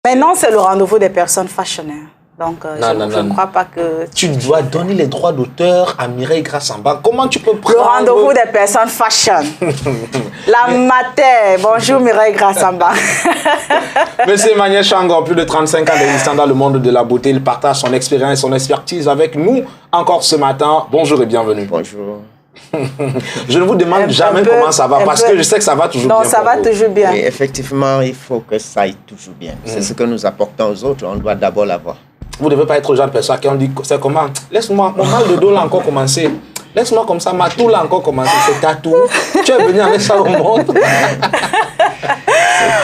Maintenant, c'est le rendez-vous des personnes fashionnées. Donc, je ne crois pas que... Tu dois donner les droits d'auteur à Mireille Grassamba. Comment tu peux prendre... Le rendez-vous des personnes fashion. La mater. Bonjour Mireille Grassamba. Monsieur Emmanuel Chiangong, plus de 35 ans d'existence dans le monde de la beauté. Il partage son expérience et son expertise avec nous encore ce matin. Bonjour et bienvenue. Bonjour. Je ne vous demande jamais comment ça va, parce que je sais que ça va toujours bien. Non, ça va toujours bien. Et effectivement, il faut que ça aille toujours bien. C'est ce que nous apportons aux autres. On doit d'abord l'avoir. Vous ne devez pas être le genre de personne qui ont dit, c'est comment? Laisse-moi, mon mal de dos l'a encore commencé. Laisse-moi comme ça, ma toux l'a encore commencé. C'est ta toux. Tu es venu avec ça au monde.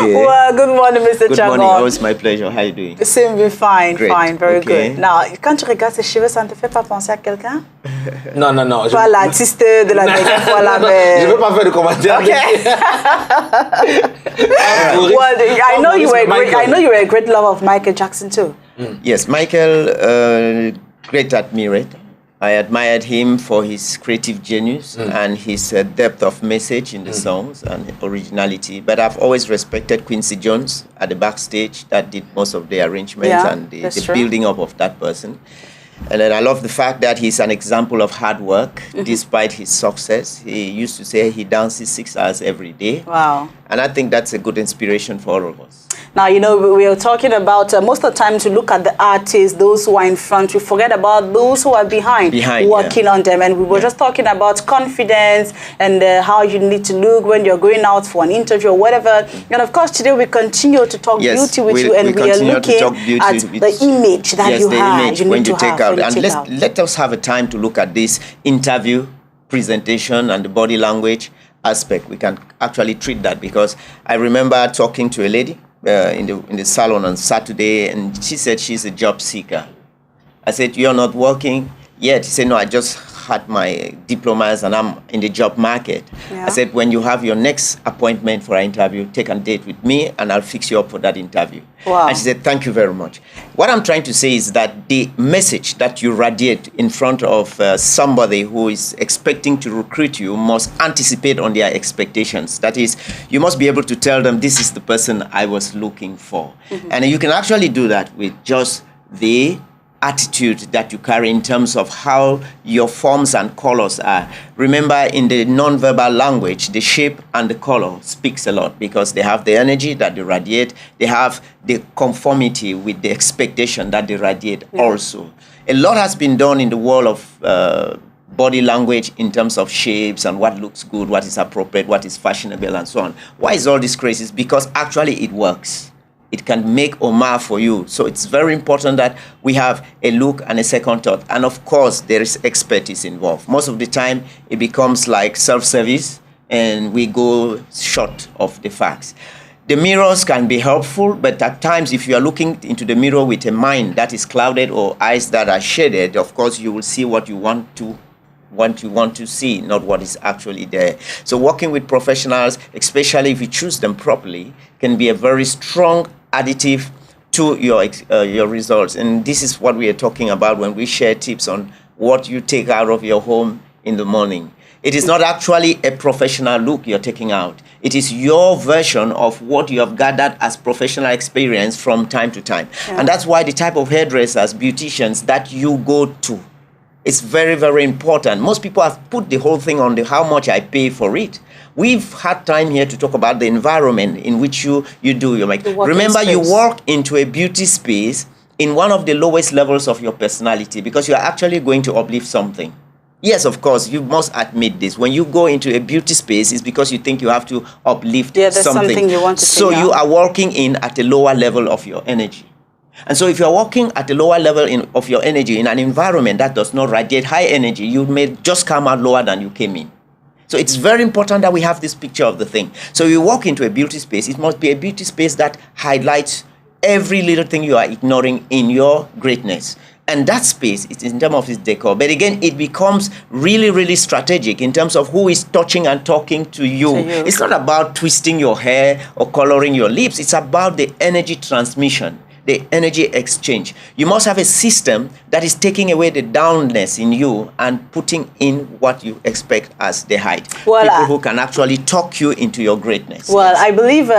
Okay. Well, good morning, Mr. Chiangong. Good morning, always my pleasure. How are you doing? Simply fine, Great. fine, very Okay. good. Now, quand tu regardes ces cheveux, ça ne te fait pas penser à quelqu'un? Non. Pas l'artiste de la dernière fois là, mais... Je ne veux pas faire de commentaires. Okay. Well, I know you were a great lover of Michael Jackson too. Yes, Michael, great admirer. I admired him for his creative genius and his depth of message in the songs and originality. But I've always respected Quincy Jones at the backstage that did most of the arrangements and the building up of that person. And then I love the fact that he's an example of hard work despite his success. He used to say he dances 6 hours every day. Wow. And I think that's a good inspiration for all of us. Now, you know, we are talking about most of the time to look at the artists, those who are in front. We forget about those who are behind working on them. And we were just talking about confidence and how you need to look when you're going out for an interview or whatever. And of course, today we continue to talk beauty with you, and we are looking at the image that you have. Image when you take out. And let us have a time to look at this interview, presentation, and the body language aspect. We can actually treat that, because I remember talking to a lady in the salon on Saturday, and she said she's a job seeker. I said, "You're not working yet?" She said, "No, I just had my diplomas and I'm in the job market." Yeah. I said, "When you have your next appointment for an interview, take a date with me and I'll fix you up for that interview." Wow. And she said, "Thank you very much." What I'm trying to say is that the message that you radiate in front of somebody who is expecting to recruit you must anticipate on their expectations. That is, you must be able to tell them, this is the person I was looking for. And you can actually do that with just the attitude that you carry in terms of how your forms and colors are. Remember, in the non-verbal language, the shape and the color speaks a lot, because they have the energy that they radiate. They have the conformity with the expectation that they radiate also. A lot has been done in the world of body language in terms of shapes and what looks good, what is appropriate, what is fashionable, and so on. Why is all this crazy? It's because actually it works. It can make Omar for you. So it's very important that we have a look and a second thought. And of course, there is expertise involved. Most of the time, it becomes like self-service, and we go short of the facts. The mirrors can be helpful, but at times, if you are looking into the mirror with a mind that is clouded or eyes that are shaded, of course, you will see what you want to see, not what is actually there. So working with professionals, especially if you choose them properly, can be a very strong additive to your results. And this is what we are talking about when we share tips on what you take out of your home in the morning. It is not actually a professional look you're taking out. It is your version of what you have gathered as professional experience from time to time. Yeah. And that's why the type of hairdressers, beauticians that you go to, it's very, very important. Most people have put the whole thing on how much I pay for it. We've had time here to talk about the environment in which you do your makeup. Remember, you walk into a beauty space in one of the lowest levels of your personality, because you are actually going to uplift something. Yes, of course, you must admit this. When you go into a beauty space, it's because you think you have to uplift something you want to so you are walking in at a lower level of your energy. And so if you're walking at a lower level of your energy in an environment that does not radiate high energy, you may just come out lower than you came in. So it's very important that we have this picture of the thing. So you walk into a beauty space, it must be a beauty space that highlights every little thing you are ignoring in your greatness. And that space is in terms of its decor. But again, it becomes really, really strategic in terms of who is touching and talking to you. It's not about twisting your hair or coloring your lips. It's about the energy transmission, the energy exchange. You must have a system that is taking away the downness in you and putting in what you expect as the height. Well, people who can actually talk you into your greatness. Well, yes. I believe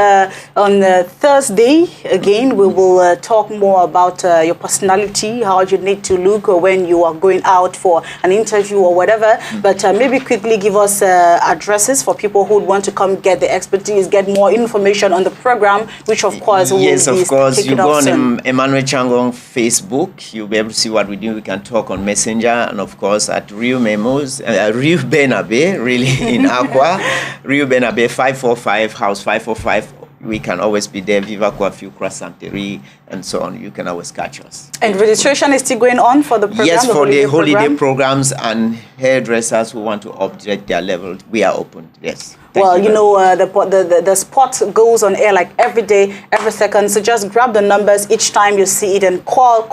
on Thursday, again, we will talk more about your personality, how you need to look when you are going out for an interview or whatever. But maybe quickly give us addresses for people who want to come get the expertise, get more information on the program, which of course will be you go on Emmanuel Chiangong Facebook, you'll be able to see what we do. We can talk on Messenger, and of course at Rio Memos, Rio Benabe, really in Aqua, Rio Benabe 545, house 545. We can always be there, Viva Coiffure, Croissanterie, and so on. You can always catch us. And registration is still going on for the program? Yes, for the holiday programs and hairdressers who want to upgrade their level, we are open, yes. Well, you know, the spot goes on air like every day, every second. So just grab the numbers each time you see it and call,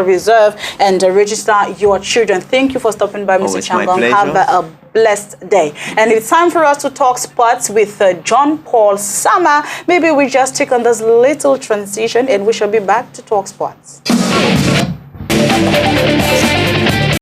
reserve, and register your children. Thank you for stopping by, Mr. Chiangong. Have a blessed day. And it's time for us to talk sports with John Paul Sama. Maybe we just take on this little transition and we shall be back to talk sports.